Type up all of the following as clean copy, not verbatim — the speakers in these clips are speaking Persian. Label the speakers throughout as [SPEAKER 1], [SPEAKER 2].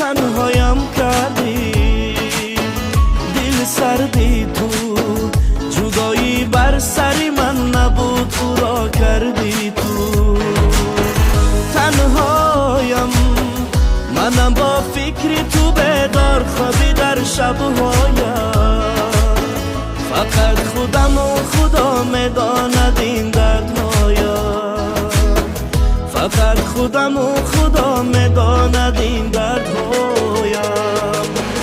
[SPEAKER 1] تنهایم کردی، دل سردی تو، جدایی بر سری من نبود او را کردی تو. تنهایم منم با فکری تو بیدار خوابی در شبهایم، فقط خودم و خدا میداند این دردهایم، فقط خودم و خدا میداند این دردهایم.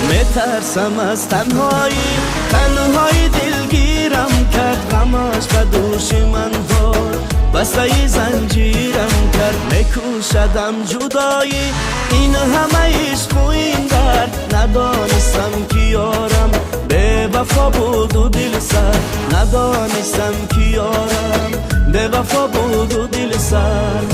[SPEAKER 1] میترسم از تنهایی، تنهایی دلگیرم کرد، غمش به دوش من بود، بسته زنجیرم کرد. میکوشدم جدایی، این همه عشق و این درد، ندانستم که یارم بے وفا بود و دل سر، ندانستم که یارم بے وفا بود و دل سر.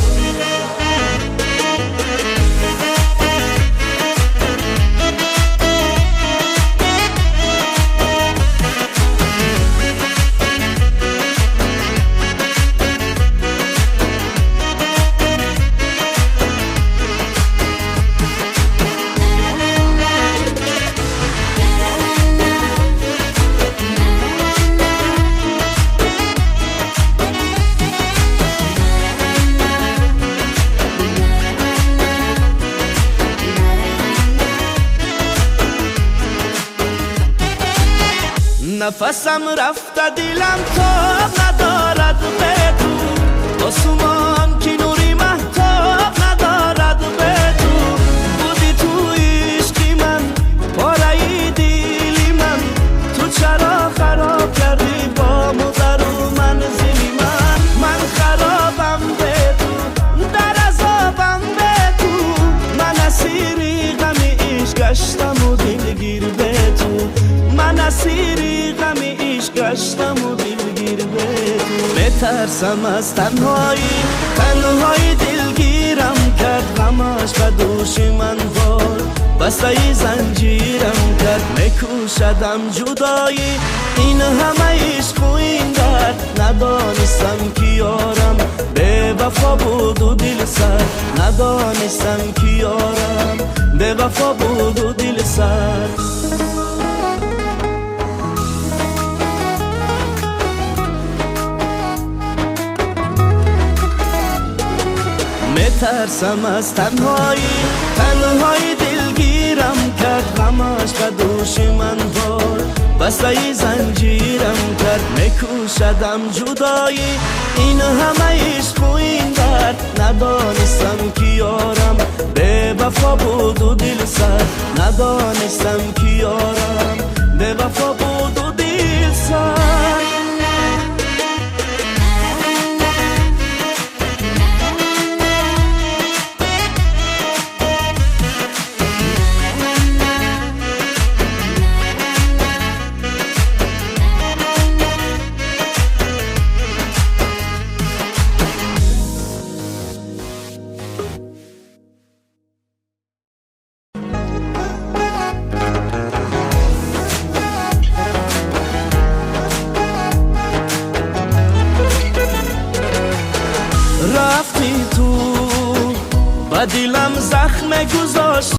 [SPEAKER 1] نفسم رفته دلم تاب ندارد به تو، آسمان که نوری مهتاب ندارد به تو. بودی تو عشقی من، پاره دلی من، تو چرا خراب کردی با مدر و منزلی من. من خرابم به تو، در عذابم به تو، من اسیری غم عشق گشتم و دلگیر به تو، من اسیری غم عشق گشتم و دلگیر به تو. میترسم از تنهایی، تنهایی دلگیرم کرد، غمش به دوش من بود، بسته زنجیرم کرد. میکوشدم جدایی، این همه عشق و این درد، ندانستم که یارم بے وفا بود و دل سر، ندانستم که یارم بے وفا بود و دل سر. میترسم از تنهایی، تنهایی دلگیرم کرد، غمش به دوش من بود، بسته زنجیرم کرد. میکوشدم جدایی، این همه عشق و این درد، ندانستم که یارم بے وفا بود و دل سر، ندانستم که یارم بے وفا بود و دل سر. رفتی تو، با دلم زخم گذاشت